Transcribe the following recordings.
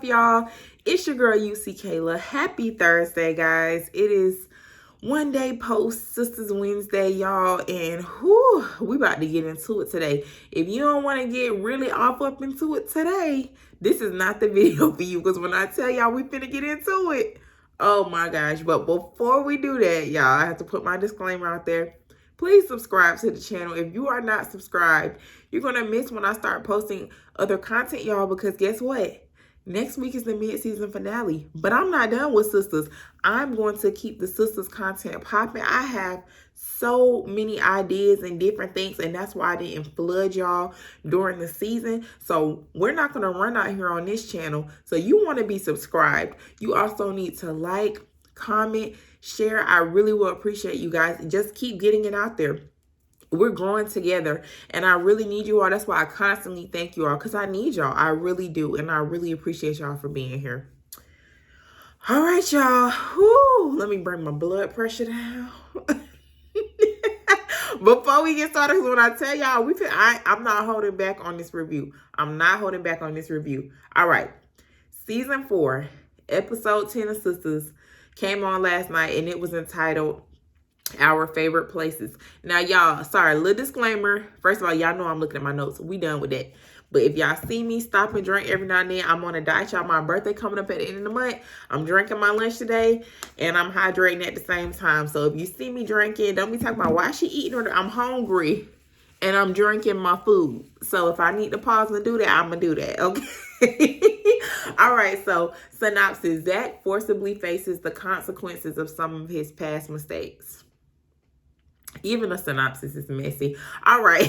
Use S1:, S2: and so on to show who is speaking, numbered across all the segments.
S1: up, y'all? It's your girl, YouSeeKayla. Happy Thursday, guys. It is one day post Sistas Wednesday, y'all, and we about to get into it today. If you don't want to get really off up into it today, this is not the video for you, because when I tell y'all we finna get into it, oh my gosh. But before we do that, y'all, I have to put my disclaimer out there. Please subscribe to the channel. If you are not subscribed, you're going to miss when I start posting other content, y'all, because guess what? Next week is the mid-season finale, but I'm not done with Sistas. I'm going to keep the Sistas content popping. I have so many ideas and different things, and that's why I didn't flood y'all during the season. So we're not going to run out here on this channel. So you want to be subscribed. You also need to like, comment, share. I really will appreciate you guys. Just keep getting it out there. We're growing together, and I really need you all. That's why I constantly thank you all, because I need y'all. I really do, and I really appreciate y'all for being here. All right, y'all. Whew, let me bring my blood pressure down. Before we get started, because when I tell y'all, I'm not holding back on this review. I'm not holding back on this review. All right. Season 4, episode 10 of Sistas came on last night, and it was entitled Our Favorite Places. Now, y'all, sorry, little disclaimer. First of all, y'all know I'm looking at my notes. We done with that. But if y'all see me stop and drink every now and then, I'm on a diet, y'all. My birthday coming up at the end of the month. I'm drinking my lunch today, and I'm hydrating at the same time. So if you see me drinking, don't be talking about why she eating or I'm hungry, and I'm drinking my food. So if I need to pause and do that, I'm going to do that, okay? All right, so synopsis. Zach forcibly faces the consequences of some of his past mistakes. Even a synopsis is messy. All right,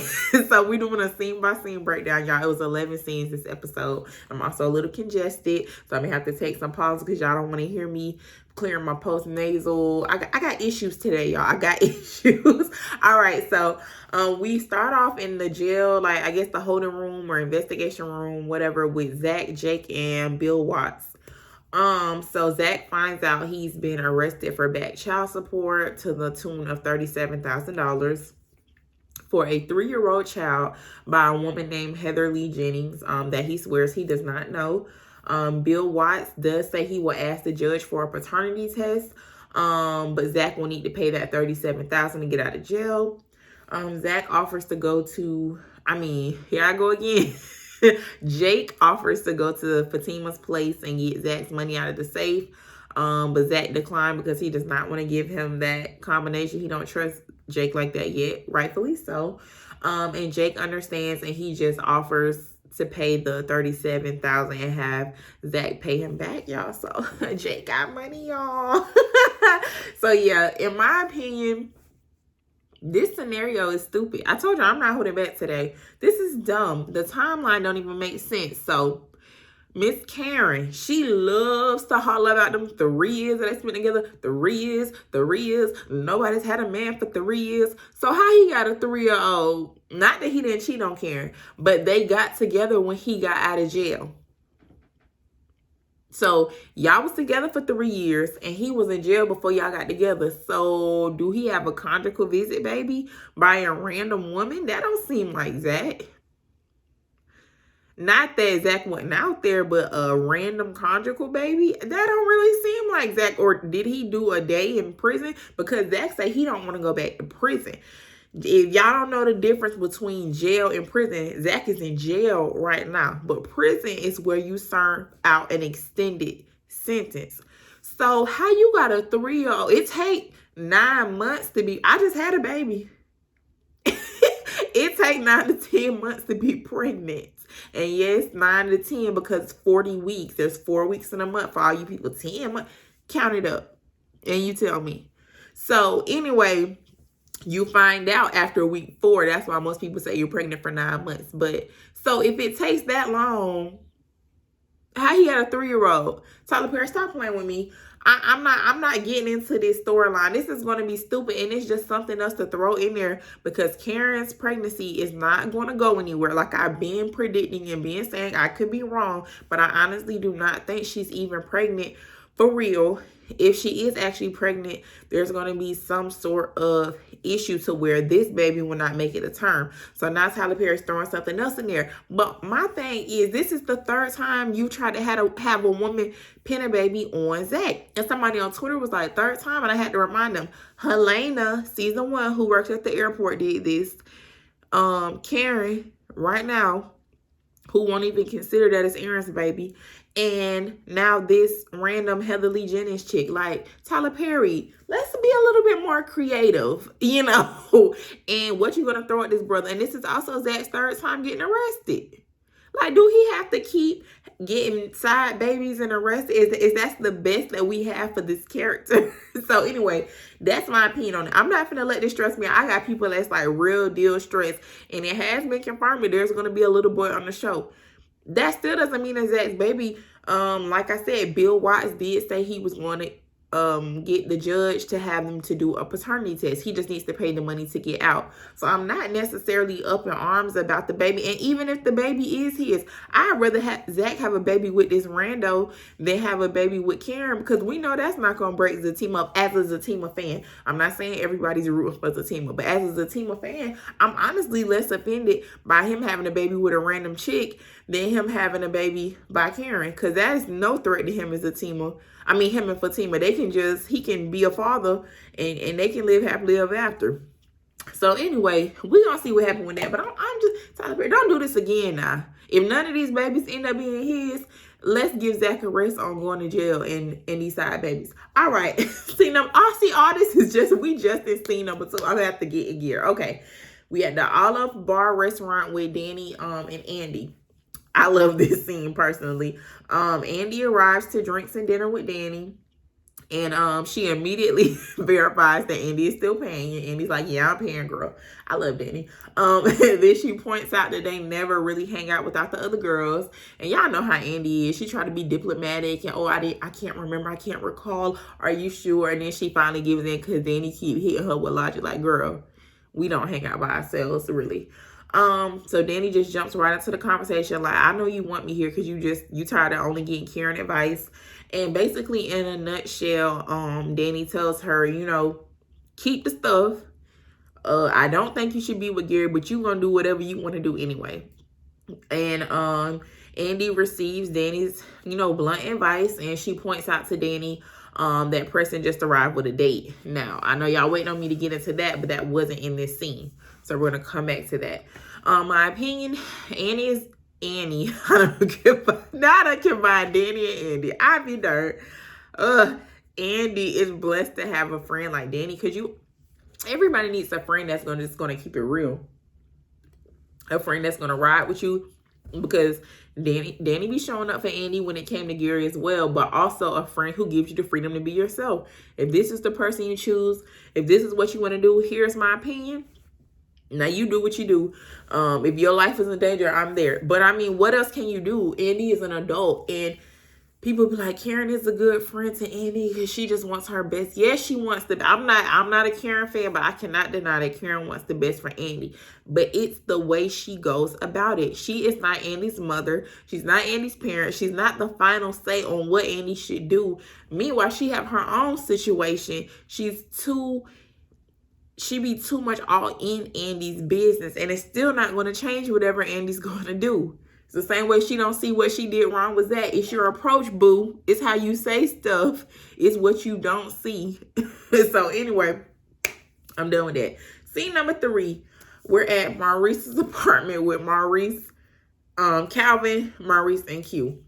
S1: so we're doing a scene by scene breakdown, y'all. It was 11 scenes this episode. I'm also a little congested, so I may have to take some pauses because y'all don't want to hear me clearing my post nasal. I got issues today, y'all. I got issues. All right, so we start off in the jail, like I guess the holding room or investigation room, whatever, with Zach, Jake, and Bill Watts. So Zach finds out he's been arrested for back child support to the tune of $37,000 for a 3-year-old child by a woman named Heather Lee Jennings, that he swears he does not know. Bill Watts does say he will ask the judge for a paternity test, but Zach will need to pay that $37,000 to get out of jail. Zach offers to go to, here I go again. Jake offers to go to Fatima's place and get Zach's money out of the safe. But Zach declined because he does not want to give him that combination. He don't trust Jake like that yet, rightfully so. And Jake understands, and he just offers to pay the $37,000 and have Zach pay him back, y'all. So Jake got money, y'all. So yeah, in my opinion, this scenario is stupid. I told you I'm not holding back today. This is dumb. The timeline don't even make sense. So Miss Karen, she loves to holler about them 3 years that they spent together. 3 years, 3 years. Nobody's had a man for 3 years. So how he got a 3-year-old? Not that he didn't cheat on Karen, but they got together when he got out of jail. So y'all was together for 3 years, and he was in jail before y'all got together. So do he have a conjugal visit, baby, by a random woman? That don't seem like Zach. Not that Zach wasn't out there, but a random conjugal baby? That don't really seem like Zach. Or did he do a day in prison? Because Zach say he don't want to go back to prison. If y'all don't know the difference between jail and prison, Zach is in jail right now. But prison is where you serve out an extended sentence. So how you got a 3-year-old? It take 9 months to be... I just had a baby. It take 9 to 10 months to be pregnant. And yes, 9 to 10 because 40 weeks. There's 4 weeks in a month for all you people. 10 months. Count it up. And you tell me. So anyway... You find out after week 4. That's why most people say you're pregnant for 9 months. But so if it takes that long, how he had a 3-year-old? Tyler Perry, stop playing with me. I'm not getting into this storyline. This is going to be stupid, and it's just something else to throw in there because Karen's pregnancy is not going to go anywhere. Like I've been predicting and been saying, I could be wrong, but I honestly do not think she's even pregnant for real, if she is actually pregnant, there's going to be some sort of issue to where this baby will not make it a term. So now Tyler Perry's throwing something else in there. But my thing is, this is the third time you tried to have a woman pin a baby on Zach. And somebody on Twitter was like, third time, and I had to remind them. Helena, season 1, who works at the airport, did this. Karen, right now, who won't even consider that as Aaron's baby. And now this random Heather Lee Jennings chick. Like, Tyler Perry, let's be a little bit more creative, you know. And what you gonna throw at this brother? And this is also Zach's third time getting arrested. Like, do he have to keep getting side babies and arrested? Is that the best that we have for this character? So anyway, that's my opinion on it. I'm not gonna let this stress me. I got people that's like real deal stressed, and it has been confirmed that there's gonna be a little boy on the show. That still doesn't mean that Zach's baby. Like I said, Bill Watts did say he was going to get the judge to have him to do a paternity test. He just needs to pay the money to get out. So I'm not necessarily up in arms about the baby. And even if the baby is his, I'd rather have Zach have a baby with this rando than have a baby with Karen, because we know that's not going to break Zatima up as a Zatima fan. I'm not saying everybody's rooting for Zatima, but as a Zatima fan, I'm honestly less offended by him having a baby with a random chick than him having a baby by Karen, because that is no threat to him as Zatima. I mean, him and Fatima, he can be a father and they can live happily ever after. So anyway, we're going to see what happened with that. But I'm just, Tyler Perry, don't do this again now. If none of these babies end up being his, let's give Zach a rest on going to jail and these side babies. All right. All this is just, we just in scene number 2. I'm going to have to get in gear. Okay. We had the Olive Bar restaurant with Danny and Andy. I love this scene personally. Andy arrives to drinks and dinner with Danny, and she immediately verifies that Andy is still paying. And Andy's like, yeah, I'm paying, girl. I love Danny. Then she points out that they never really hang out without the other girls. And y'all know how Andy is. She tried to be diplomatic and, I can't remember, I can't recall. Are you sure? And then she finally gives in because Danny keep hitting her with logic like, girl, we don't hang out by ourselves, really. So Danny just jumps right into the conversation. Like, I know you want me here because you tired of only getting Karen advice. And basically, in a nutshell, Danny tells her, keep the stuff. I don't think you should be with Gary, but you gonna do whatever you want to do anyway. And Andy receives Danny's, blunt advice, and she points out to Danny that Preston just arrived with a date. Now, I know y'all waiting on me to get into that, but that wasn't in this scene. So we're going to come back to that. My opinion, Annie. I don't combine Danny and Andy. I be dirt. Andy is blessed to have a friend like Danny, because everybody needs a friend that's just going to keep it real. A friend that's going to ride with you, because Danny be showing up for Andy when it came to Gary as well, but also a friend who gives you the freedom to be yourself. If this is the person you choose, if this is what you want to do, here's my opinion. Now you do what you do. If your life is in danger, I'm there. But I mean, what else can you do? Andy is an adult, and people be like, Karen is a good friend to Andy because she just wants her best. Yes, she wants the. I'm not a Karen fan, but I cannot deny that Karen wants the best for Andy. But it's the way she goes about it. She is not Andy's mother. She's not Andy's parent. She's not the final say on what Andy should do. Meanwhile, she have her own situation. She be too much all in Andy's business, and it's still not going to change whatever Andy's going to do. It's the same way she don't see what she did wrong with that. It's your approach, boo. It's how you say stuff. It's what you don't see. So anyway, I'm done with that. Scene number 3. We're at Maurice's apartment with Maurice, Calvin, Maurice, and Q.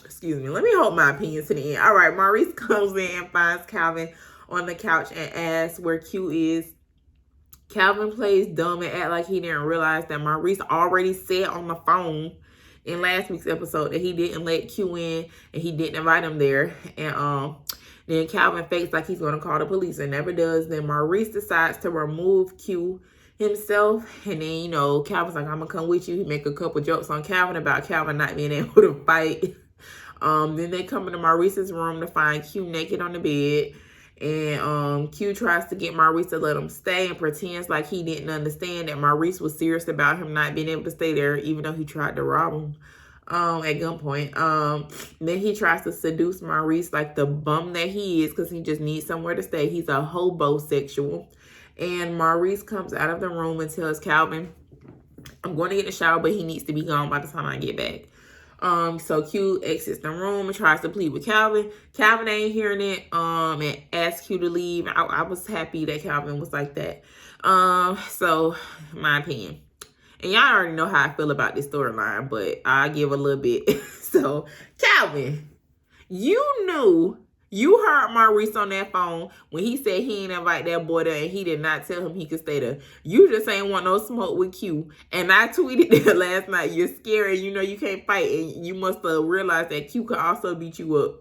S1: Excuse me. Let me hold my opinion to the end. All right, Maurice comes in and finds Calvin on the couch and asks where Q is. Calvin plays dumb and act like he didn't realize that Maurice already said on the phone in last week's episode that he didn't let Q in and he didn't invite him there. And then Calvin fakes like he's going to call the police and never does. Then Maurice decides to remove Q himself. And then, Calvin's like, I'm going to come with you. He make a couple jokes on Calvin about Calvin not being able to fight. Then they come into Maurice's room to find Q naked on the bed. And Q tries to get Maurice to let him stay and pretends like he didn't understand that Maurice was serious about him not being able to stay there, even though he tried to rob him. at gunpoint. Then he tries to seduce Maurice like the bum that he is, because he just needs somewhere to stay. He's a hobosexual. And Maurice comes out of the room and tells Calvin, I'm going to get in the shower, but he needs to be gone by the time I get back. So Q exits the room and tries to plead with Calvin. Calvin ain't hearing it, and asks Q to leave. I was happy that Calvin was like that. So my opinion. And y'all already know how I feel about this storyline, but I'll give a little bit. So, Calvin, you knew, you heard Maurice on that phone when he said he ain't invite that boy there and he did not tell him he could stay there. You just ain't want no smoke with Q. And I tweeted that last night, you're scary, you know you can't fight, and you must have realized that Q could also beat you up.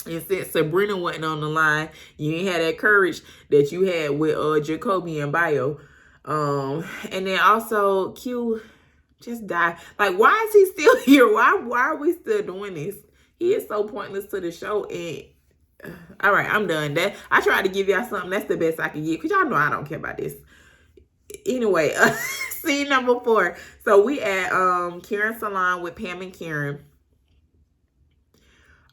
S1: And since Sabrina wasn't on the line, you ain't had that courage that you had with Jacoby and Bio. And then also Q just died. Like, why is he still here? Why are we still doing this? He is so pointless to the show. And all right, I'm done. That I tried to give y'all something. That's the best I can get, because y'all know I don't care about this. Anyway, scene number 4. So we at Karen's salon with Pam and Karen.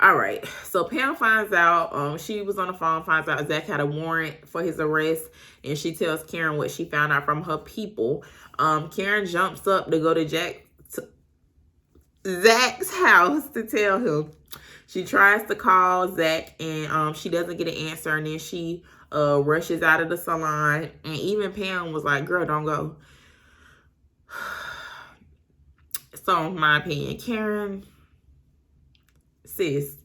S1: All right, so Pam finds out, she was on the phone, finds out Zach had a warrant for his arrest, and she tells Karen what she found out from her people. Karen jumps up to go to Zach's house to tell him. She tries to call Zach, and she doesn't get an answer, and then she rushes out of the salon, and even Pam was like, girl, don't go. So, in my opinion, Karen, sis,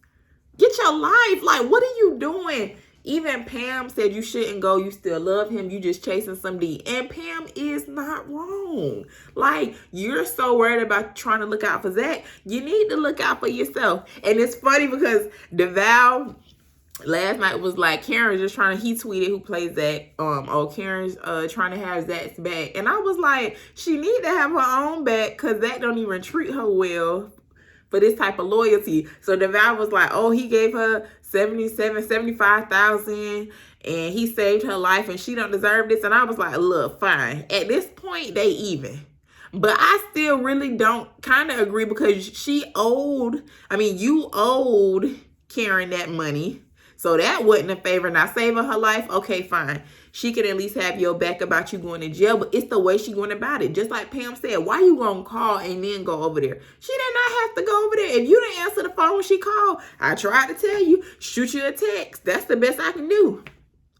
S1: get your life. Like, what are you doing? Even Pam said you shouldn't go. You still love him. You just chasing some D. And Pam is not wrong. Like, you're so worried about trying to look out for Zach. You need to look out for yourself. And it's funny because DeVal last night was like, Karen's just trying to, he tweeted, who plays Zach, Karen's trying to have Zach's back. And I was like, she need to have her own back, because Zach don't even treat her well for this type of loyalty. So DeVal was like, oh, he gave her $75,000 and he saved her life and she don't deserve this. And I was like, look, fine. At this point, they even. But I still really don't kind of agree, because you owed Karen that money. So that wasn't a favor. Now, saving her life, okay, fine. She could at least have your back about you going to jail, but it's the way she going about it. Just like Pam said, why you going to call and then go over there? She did not have to go over there. If you didn't answer the phone when she called, I tried to tell you, shoot you a text. That's the best I can do.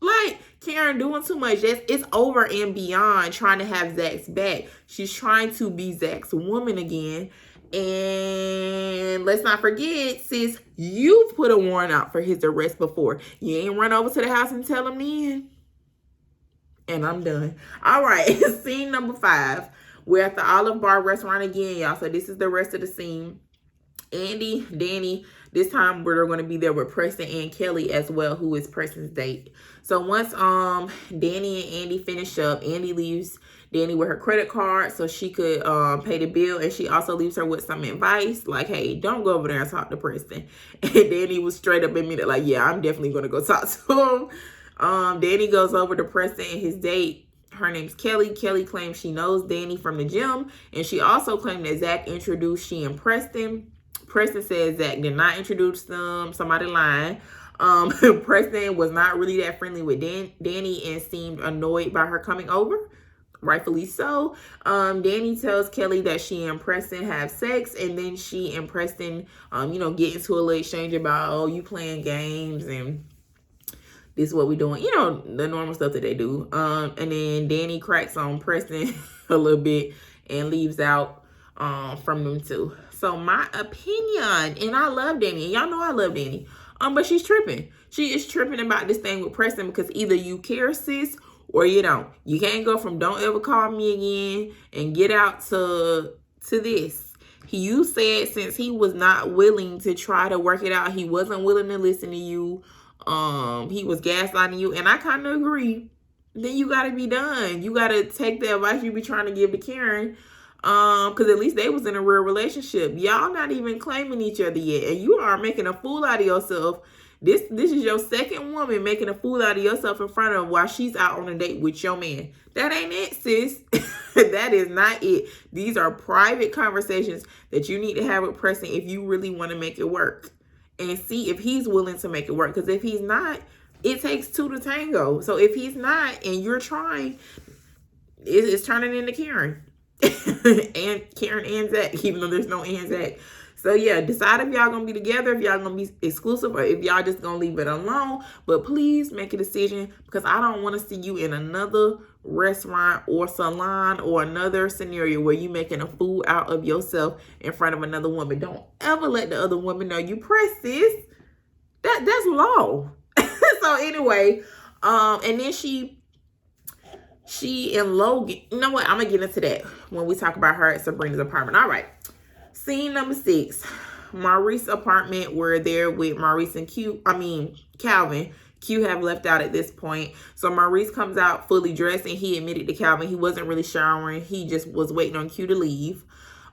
S1: Like, Karen doing too much. It's over and beyond trying to have Zach's back. She's trying to be Zach's woman again. And let's not forget, sis, you put a warrant out for his arrest before. You ain't run over to the house and tell him then. And I'm done. All right, scene number 5. We're at the Olive Bar restaurant again, y'all. So this is the rest of the scene. Andy, Danny, this time we're going to be there with Preston and Kelly as well, who is Preston's date. So once Danny and Andy finish up, Andy leaves Danny with her credit card so she could pay the bill, and she also leaves her with some advice like, hey, don't go over there and talk to Preston. And Danny was straight up admitted like, yeah, I'm definitely going to go talk to him. Danny goes over to Preston and his date. Her name's Kelly. Kelly claims she knows Danny from the gym, and she also claimed that Zach introduced she and Preston. Preston says Zach did not introduce them. Somebody lying. Preston was not really that friendly with Danny and seemed annoyed by her coming over. Rightfully so. Danny tells Kelly that she and Preston have sex, and then she and Preston, get into a little exchange about, oh, you playing games and this is what we're doing. The normal stuff that they do. And then Danny cracks on Preston a little bit and leaves out from them too. So my opinion, and I love Danny, and y'all know I love Danny, but she's tripping. She is tripping about this thing with Preston, because either you care, sis, or you don't. You can't go from don't ever call me again and get out to this. You said since he was not willing to try to work it out, he wasn't willing to listen to you. He was gaslighting you, and I kind of agree. Then you got to be done. You got to take the advice you be trying to give to Karen, because at least they was in a real relationship. Y'all not even claiming each other yet, and you are making a fool out of yourself. This is your second woman making a fool out of yourself in front of while she's out on a date with your man. That ain't it, sis. That is not it. These are private conversations that you need to have with Preston if you really want to make it work. And see if he's willing to make it work. Because if he's not, it takes two to tango. So if he's not and you're trying, it's turning into Karen. And Karen and Zach, even though there's no and Zach. So yeah, decide if y'all gonna be together, if y'all gonna be exclusive, or if y'all just gonna leave it alone. But please make a decision, because I don't want to see you in another restaurant or salon or another scenario where you making a fool out of yourself in front of another woman. Don't ever let the other woman know you pressed this. That's law. So anyway, and then she and Logan, you know what? I'm gonna get into that when we talk about her at Sabrina's apartment. All right. Scene number 6, Maurice's apartment. We're there with Maurice and Calvin. Q have left out at this point. So Maurice comes out fully dressed, and he admitted to Calvin he wasn't really showering. He just was waiting on Q to leave.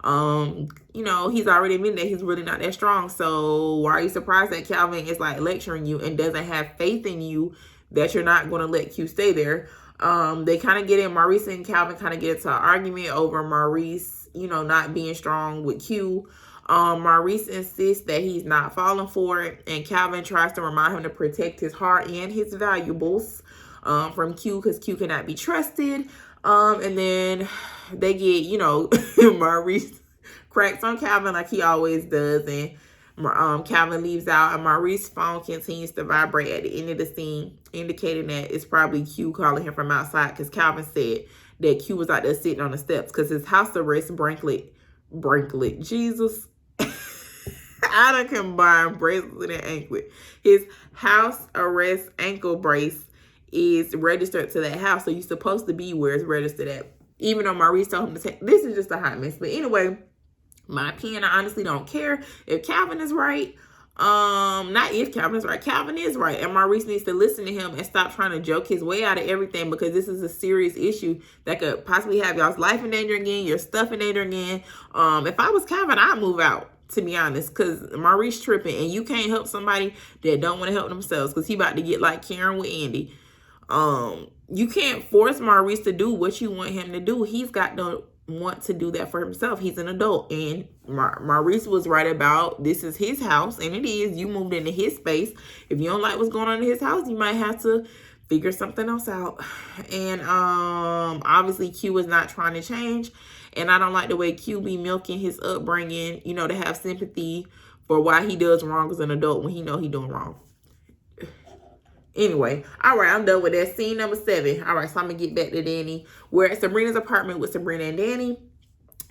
S1: You know, he's already admitted that he's really not that strong. So why are you surprised that Calvin is like lecturing you and doesn't have faith in you that you're not going to let Q stay there? They kind of get in, Maurice and Calvin kind of get into an argument over Maurice, you know, not being strong with Q. Maurice insists that he's not falling for it, and Calvin tries to remind him to protect his heart and his valuables from Q, because Q cannot be trusted. And then they get, you know, Maurice cracks on Calvin like he always does, and Calvin leaves out, and Maurice's phone continues to vibrate at the end of the scene, indicating that it's probably Q calling him from outside, because Calvin said that Q was out there sitting on the steps because his house arrest bracelet, Jesus. I done combined bracelet and anklet. His house arrest ankle brace is registered to that house, so you're supposed to be where it's registered at. Even though Maurice told him to take, this is just a hot mess. But anyway, my opinion, I honestly don't care if Calvin is right. Not if Calvin is right. Calvin is right, and Maurice needs to listen to him and stop trying to joke his way out of everything, because this is a serious issue that could possibly have y'all's life in danger again, your stuff in danger again. If I was Calvin, I'd move out, to be honest, because Maurice tripping, and you can't help somebody that don't want to help themselves, because he about to get like Karen with Andy. You can't force Maurice to do what you want him to do. He's got to want to do that for himself. He's an adult, and Maurice was right about this is his house, and it is. You moved into his space. If you don't like what's going on in his house, you might have to figure something else out. And obviously Q is not trying to change, and I don't like the way Q be milking his upbringing, you know, to have sympathy for why he does wrong as an adult when he know he doing wrong. Anyway, all right, I'm done with that. Scene number 7. All right, so I'm going to get back to Danny. We're at Sabrina's apartment with Sabrina and Danny.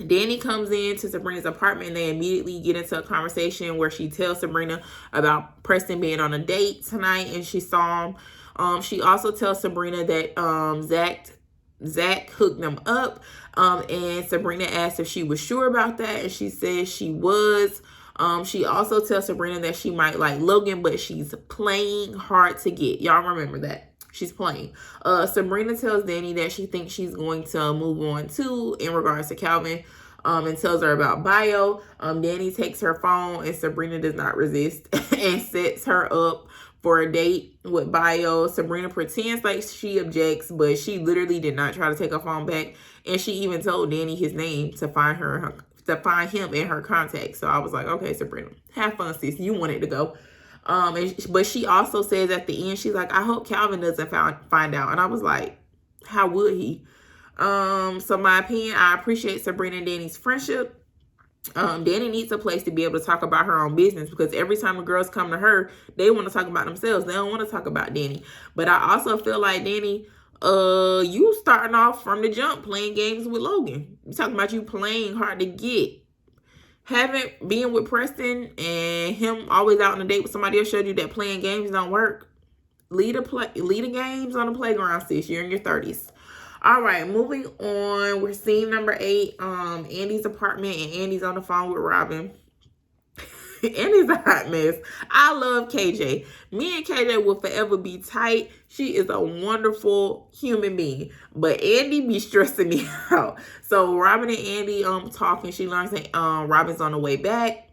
S1: Danny comes into Sabrina's apartment, and they immediately get into a conversation where she tells Sabrina about Preston being on a date tonight, and she saw him. She also tells Sabrina that Zach hooked them up, and Sabrina asked if she was sure about that, and she says she was. She also tells Sabrina that she might like Logan, but she's playing hard to get. Y'all remember that. She's playing. Sabrina tells Danny that she thinks she's going to move on too in regards to Calvin, and tells her about Bio. Danny takes her phone, and Sabrina does not resist and sets her up for a date with Bio. Sabrina pretends like she objects, but she literally did not try to take her phone back, and she even told Danny his name to find him in her contacts. So I was like, okay, Sabrina, have fun, sis. You wanted to go. But she also says at the end, she's like, I hope Calvin doesn't find out. And I was like, how would he? So my opinion, I appreciate Sabrina and Danny's friendship. Danny needs a place to be able to talk about her own business, because every time the girls come to her, they want to talk about themselves. They don't want to talk about Danny. But I also feel like Danny, you starting off from the jump playing games with Logan. You talking about you playing hard to get. Being with Preston and him always out on a date with somebody else showed you that playing games don't work. Lead the games on the playground, sis. You're in your 30s. All right, moving on. We're seeing number 8, Andy's apartment, and Andy's on the phone with Robin. Andy's a hot mess. I love KJ. Me and KJ will forever be tight. She is a wonderful human being. But Andy be stressing me out. So Robin and Andy talking. She learns that Robin's on the way back.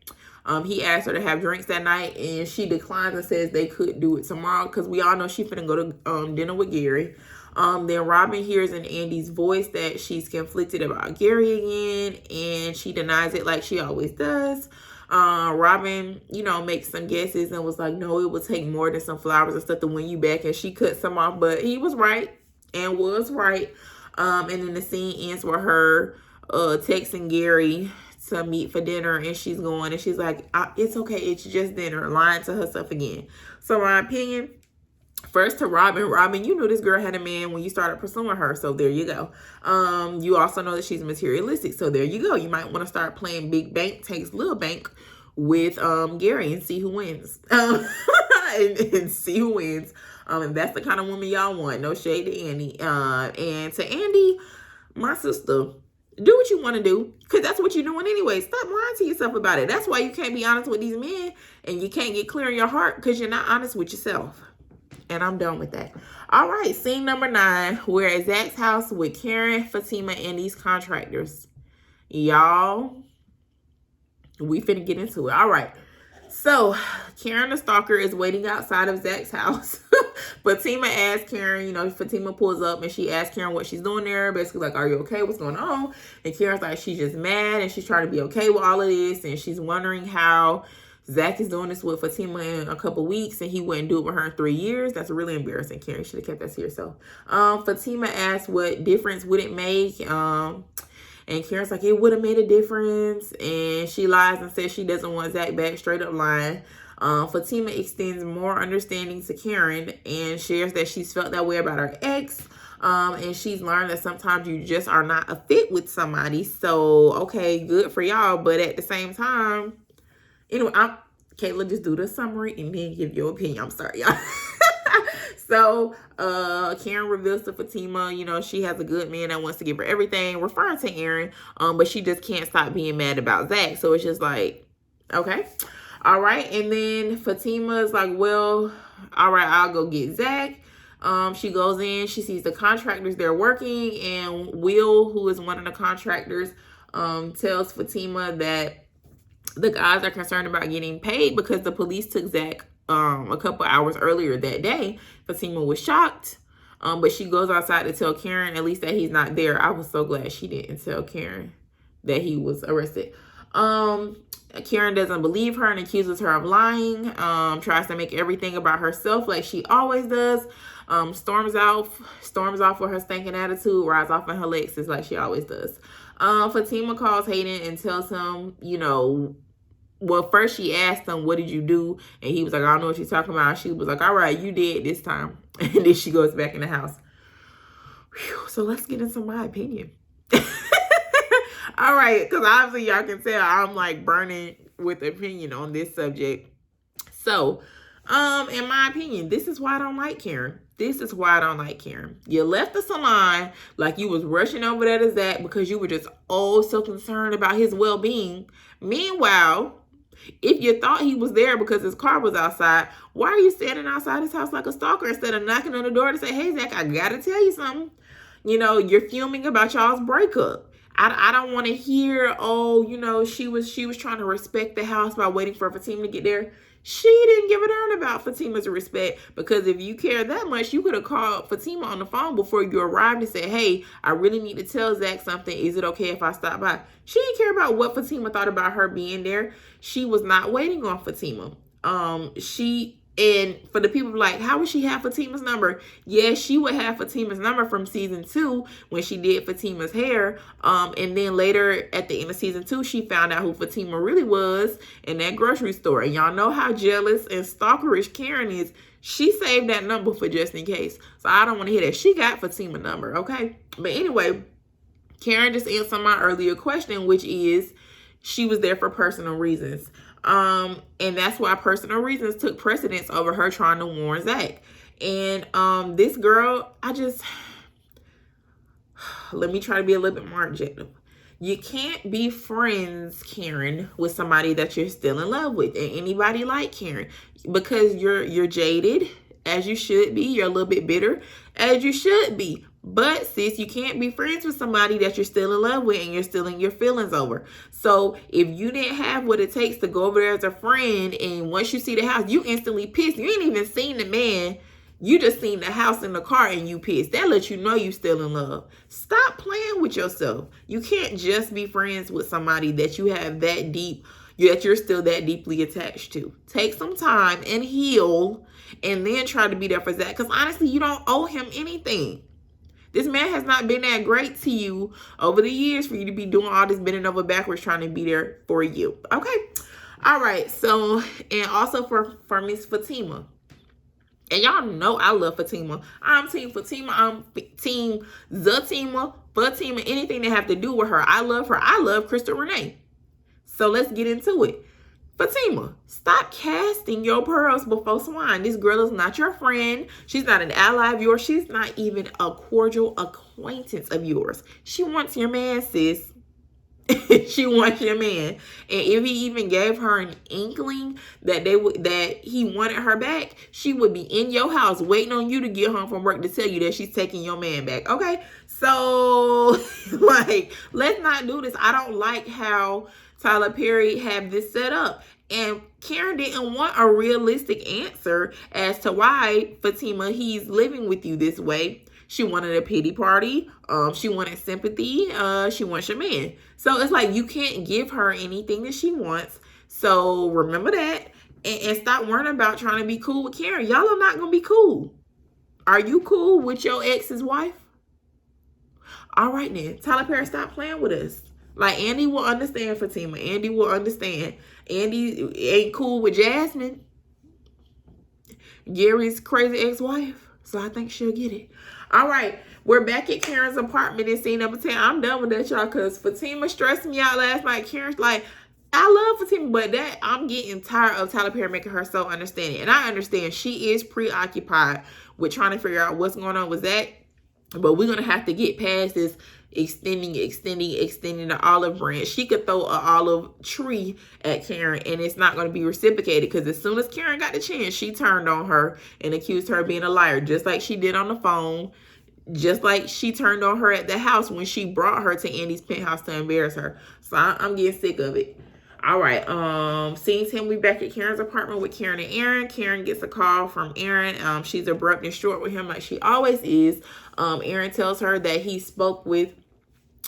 S1: He asked her to have drinks that night, and she declines and says they could do it tomorrow, because we all know she finna go to dinner with Gary. Then Robin hears in Andy's voice that she's conflicted about Gary again, and she denies it like she always does. Robin, makes some guesses and was like, no, it would take more than some flowers and stuff to win you back. And she cut some off, but he was right and was right. And then the scene ends with her texting Gary to meet for dinner, and she's going, and she's like, it's okay, it's just dinner, lying to herself again. So my opinion, first to Robin, you knew this girl had a man when you started pursuing her, so there you go. You also know that she's materialistic, so there you go. You might want to start playing big bank takes little bank with Gary and see who wins. And see who wins. And that's the kind of woman y'all want. No shade to Andy. And to Andy, my sister, do what you want to do, because that's what you're doing anyway. Stop lying to yourself about it. That's why you can't be honest with these men, and you can't get clear in your heart, because you're not honest with yourself. And I'm done with that. All right, scene number 9. We're at Zach's house with Karen, Fatima, and these contractors. Y'all, we finna get into it. All right. So, Karen the stalker is waiting outside of Zach's house. Fatima asks Karen, Fatima pulls up and she asks Karen what she's doing there. Basically like, are you okay? What's going on? And Karen's like, she's just mad and she's trying to be okay with all of this. And she's wondering how Zach is doing this with Fatima in a couple weeks and he wouldn't do it with her in 3 years. That's really embarrassing. Karen should have kept that to yourself. Fatima asks what difference would it make? And Karen's like, it would have made a difference. And she lies and says she doesn't want Zach back, straight up lying. Fatima extends more understanding to Karen and shares that she's felt that way about her ex. And she's learned that sometimes you just are not a fit with somebody. So, okay, good for y'all. But at the same time, Kayla, just do the summary and then give your opinion. I'm sorry, y'all. So, Karen reveals to Fatima, she has a good man that wants to give her everything, referring to Aaron, but she just can't stop being mad about Zach. So it's just like, okay. All right. And then Fatima is like, well, all right, I'll go get Zach. She goes in, she sees the contractors there working, and Will, who is one of the contractors, tells Fatima that the guys are concerned about getting paid because the police took Zach a couple hours earlier that day. Fatima was shocked, but she goes outside to tell Karen at least that he's not there. I was so glad she didn't tell Karen that he was arrested. Karen doesn't believe her and accuses her of lying, tries to make everything about herself like she always does, storms off with her stinking attitude, rides off in her Lexus like she always does. Fatima calls Hayden and tells him, well, first she asked him, what did you do? And he was like, I don't know what she's talking about. She was like, all right, you did this time. And then she goes back in the house. Whew, so let's get into my opinion. All right, because obviously y'all can tell I'm like burning with opinion on this subject. So, in my opinion, this is why I don't like Karen. This is why I don't like Karen. You left the salon like you was rushing over there to Zach because you were just so concerned about his well-being. Meanwhile, if you thought he was there because his car was outside, why are you standing outside his house like a stalker instead of knocking on the door to say, hey, Zach, I got to tell you something. You're fuming about y'all's breakup. I don't want to hear, she was trying to respect the house by waiting for Fatima to get there. She didn't give a darn about Fatima's respect, because if you care that much, you could have called Fatima on the phone before you arrived and said, hey, I really need to tell Zach something. Is it okay if I stop by? She didn't care about what Fatima thought about her being there. She was not waiting on Fatima. And for the people like, how would she have Fatima's number? Yes, she would have Fatima's number from season 2 when she did Fatima's hair. And then later at the end of season 2, she found out who Fatima really was in that grocery store. And y'all know how jealous and stalkerish Karen is. She saved that number for just in case. So I don't want to hear that. She got Fatima's number, okay? But anyway, Karen just answered my earlier question, which is she was there for personal reasons. And that's why personal reasons took precedence over her trying to warn Zach. And this girl, let me try to be a little bit more objective. You can't be friends, Karen, with somebody that you're still in love with, and anybody like Karen, because you're jaded, as you should be. You're a little bit bitter, as you should be. But sis, you can't be friends with somebody that you're still in love with and you're still in your feelings over. So if you didn't have what it takes to go over there as a friend, and once you see the house, you instantly pissed. You ain't even seen the man. You just seen the house and the car and you pissed. That lets you know you still in love. Stop playing with yourself. You can't just be friends with somebody that you have that deep, that you're still that deeply attached to. Take some time and heal, and then try to be there for Zach. Because honestly, you don't owe him anything. This man has not been that great to you over the years for you to be doing all this bending over backwards trying to be there for you. Okay. All right. So, and also for Miss Fatima. And y'all know I love Fatima. I'm team Fatima. I'm team Zatima, Fatima, anything that have to do with her. I love her. I love Crystal Renee. So let's get into it. Fatima, stop casting your pearls before swine. This girl is not your friend. She's not an ally of yours. She's not even a cordial acquaintance of yours. She wants your man, sis. She wants your man. And if he even gave her an inkling that he wanted her back, she would be in your house waiting on you to get home from work to tell you that she's taking your man back. Okay? So, like, let's not do this. I don't like how Tyler Perry have this set up. And Karen didn't want a realistic answer as to why, Fatima, he's living with you this way. She wanted a pity party. She wanted sympathy. She wants your man. So it's like you can't give her anything that she wants. So remember that. And stop worrying about trying to be cool with Karen. Y'all are not going to be cool. Are you cool with your ex's wife? All right then. Tyler Perry, stop playing with us. Like, Andy will understand, Fatima. Andy will understand. Andy ain't cool with Jasmine, Gary's crazy ex-wife. So I think she'll get it. All right. We're back at Karen's apartment in scene number 10. I'm done with that, y'all, because Fatima stressed me out last night. Karen's like, I love Fatima, but I'm getting tired of Tyler Perry making her so understanding. And I understand she is preoccupied with trying to figure out what's going on with Zach. But we're going to have to get past this extending the olive branch. She could throw an olive tree at Karen and it's not going to be reciprocated, because as soon as Karen got the chance, she turned on her and accused her of being a liar, just like she did on the phone, just like she turned on her at the house when she brought her to Andy's penthouse to embarrass her. So I'm getting sick of it. All right. Scene 10, we back at Karen's apartment with Karen and Aaron. Karen gets a call from Aaron. She's abrupt and short with him like she always is. Aaron tells her that he spoke with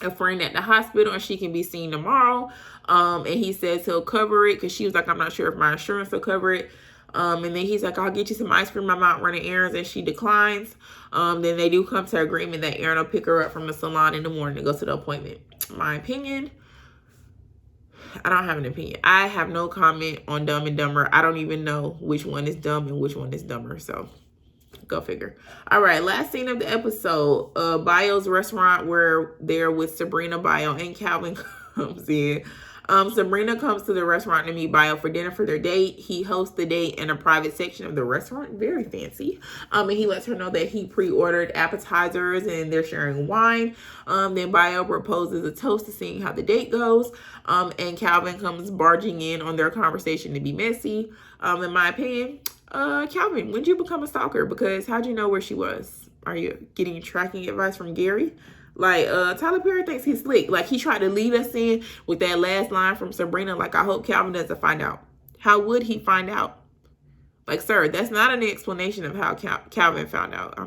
S1: a friend at the hospital and she can be seen tomorrow. And he says he'll cover it, because she was like, I'm not sure if my insurance will cover it. And then he's like, I'll get you some ice cream. I'm out running errands, and she declines. Then they do come to agreement that Aaron will pick her up from the salon in the morning to go to the appointment. My opinion, I don't have an opinion. I have no comment on Dumb and Dumber. I don't even know which one is dumb and which one is dumber. So go figure. All right. Last scene of the episode. Bio's restaurant, where they're with Sabrina, Bio, and Calvin comes in. Sabrina comes to the restaurant to meet Bio for dinner for their date. He hosts the date in a private section of the restaurant. Very fancy. And he lets her know that he pre-ordered appetizers and they're sharing wine. Then Bio proposes a toast to seeing how the date goes. And Calvin comes barging in on their conversation to be messy. In my opinion, Calvin, when did you become a stalker? Because how'd you know where she was? Are you getting tracking advice from Gary? Like, Tyler Perry thinks he's slick. Like, he tried to lead us in with that last line from Sabrina. Like, I hope Calvin doesn't find out. How would he find out? Like, sir, that's not an explanation of how Calvin found out.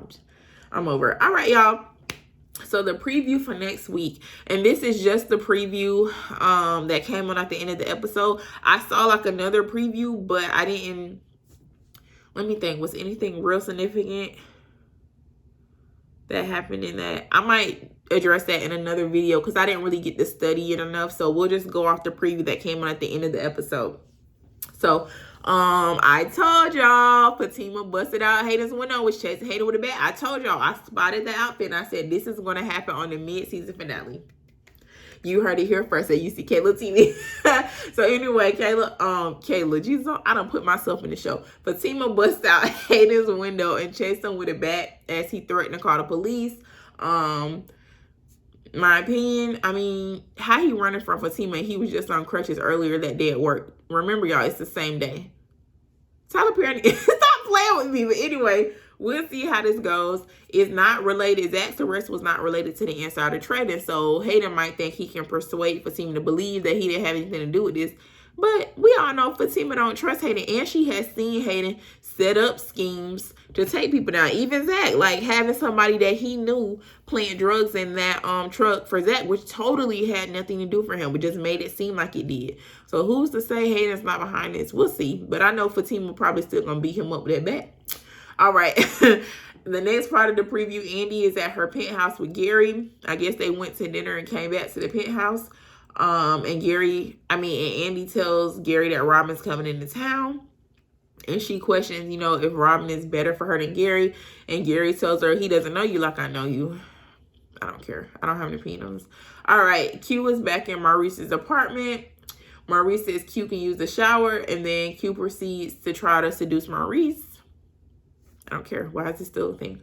S1: I'm over it. All right, y'all. So the preview for next week, and this is just the preview that came on at the end of the episode. I saw like another preview, but I didn't. Let me think. Was anything real significant that happened in that? I might address that in another video, because I didn't really get to study it enough. So we'll just go off the preview that came on at the end of the episode. So I told y'all Fatima busted out Hayden's window, was chasing Hayden with a bat. I told y'all, I spotted the outfit and I said this is going to happen on the mid-season finale. You heard it here first at YouSeeKaylaTV. So anyway, Kayla, Jesus, I done put myself in the show. Fatima busts out Hayden's window and chased him with a bat as he threatened to call the police. My opinion, I mean, how he running from Fatima, he was just on crutches earlier that day at work. Remember, y'all, it's the same day. Tyler Perry, stop playing with me. But anyway, we'll see how this goes. It's not related. Zach's arrest was not related to the insider trading. So Hayden might think he can persuade Fatima to believe that he didn't have anything to do with this. But we all know Fatima don't trust Hayden, and she has seen Hayden set up schemes to take people down. Even Zach, like having somebody that he knew plant drugs in that truck for Zach, which totally had nothing to do for him, but just made it seem like it did. So who's to say Hayden's not behind this? We'll see. But I know Fatima probably still gonna beat him up with that bat. All right. The next part of the preview, Andy is at her penthouse with Gary. I guess they went to dinner and came back to the penthouse. And Andy tells Gary that Robin's coming into town. And she questions, if Robin is better for her than Gary. And Gary tells her he doesn't know you like I know you. I don't care. I don't have any opinions. All right. Q is back in Maurice's apartment. Maurice says Q can use the shower. And then Q proceeds to try to seduce Maurice. I don't care. Why is this still a thing?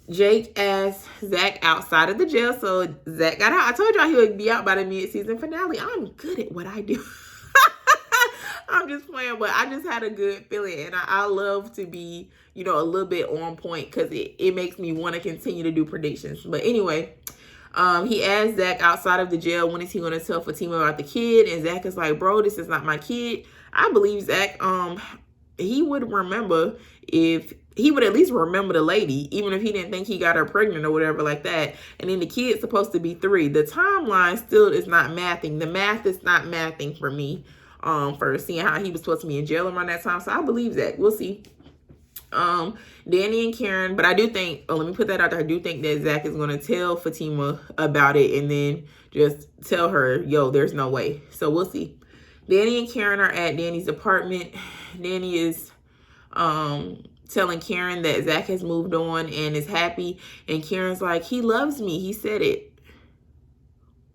S1: Jake asked Zach outside of the jail. So Zach got out. I told y'all he would be out by the mid-season finale. I'm good at what I do. I'm just playing, but I just had a good feeling. And I love to be, a little bit on point because it makes me want to continue to do predictions. But anyway, he asked Zach outside of the jail, when is he going to tell Fatima about the kid? And Zach is like, bro, this is not my kid. I believe Zach, he would remember if he would at least remember the lady, even if he didn't think he got her pregnant or whatever like that. And then the kid's supposed to be 3. The timeline still is not mathing. The math is not mathing for me, for seeing how he was supposed to be in jail around that time. So I believe that. We'll see. Danny and Karen, but I do think, let me put that out there. I do think that Zach is going to tell Fatima about it and then just tell her, yo, there's no way. So we'll see. Danny and Karen are at Danny's apartment. Danny is telling Karen that Zach has moved on and is happy. And Karen's like, he loves me. He said it.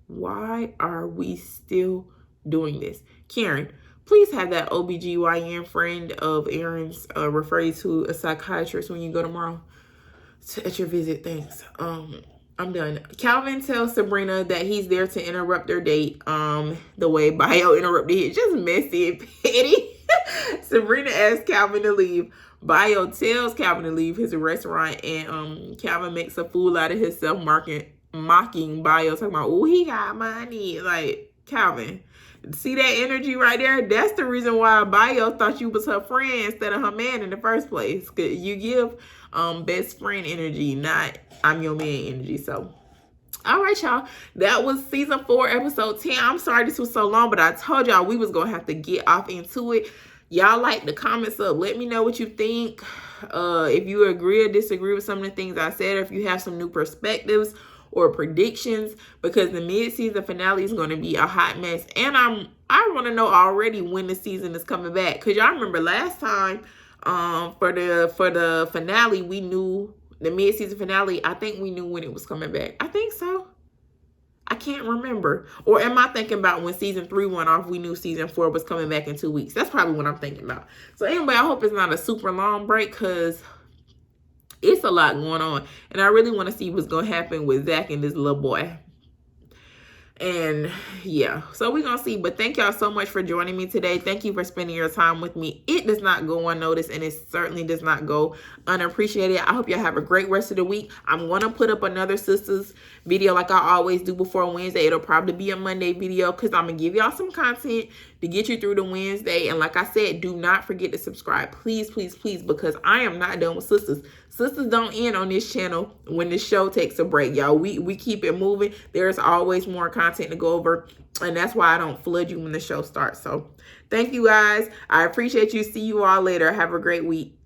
S1: Why are we still doing this? Karen, please have that OBGYN friend of Aaron's refer you to a psychiatrist when you go tomorrow at your visit. Thanks. I'm done. Calvin tells Sabrina that he's there to interrupt their date. The way Bio interrupted it. Just messy and petty. Sabrina asks Calvin to leave. Bio tells Calvin to leave his restaurant, and Calvin makes a fool out of himself, mocking Bio, talking about, oh, he got money. Like, Calvin, see that energy right there? That's the reason why Bio thought you was her friend instead of her man in the first place. 'Cause you give best friend energy, not I'm your man energy. So, all right, y'all. That was season 4, episode 10. I'm sorry this was so long, but I told y'all we was gonna have to get off into it. Y'all like the comments up. Let me know what you think. If you agree or disagree with some of the things I said, or if you have some new perspectives or predictions, because the mid-season finale is going to be a hot mess. And I want to know already when the season is coming back, because y'all remember last time for the finale, we knew the mid-season finale. I think we knew when it was coming back. I think so. I can't remember. Or am I thinking about when season 3 went off, we knew season 4 was coming back in 2 weeks? That's probably what I'm thinking about. So anyway, I hope it's not a super long break, because it's a lot going on. And I really want to see what's going to happen with Zach and this little boy. And yeah, so we're going to see. But thank y'all so much for joining me today. Thank you for spending your time with me. It does not go unnoticed, and it certainly does not go unappreciated. I hope y'all have a great rest of the week. I'm going to put up another Sistas video like I always do before Wednesday. It'll probably be a Monday video, because I'm going to give y'all some content to get you through the Wednesday. And like I said, do not forget to subscribe. Please, please, please, because I am not done with Sistas. Sistas don't end on this channel when the show takes a break, y'all. We keep it moving. There's always more content to go over, and that's why I don't flood you when the show starts. So thank you guys. I appreciate you. See you all later. Have a great week.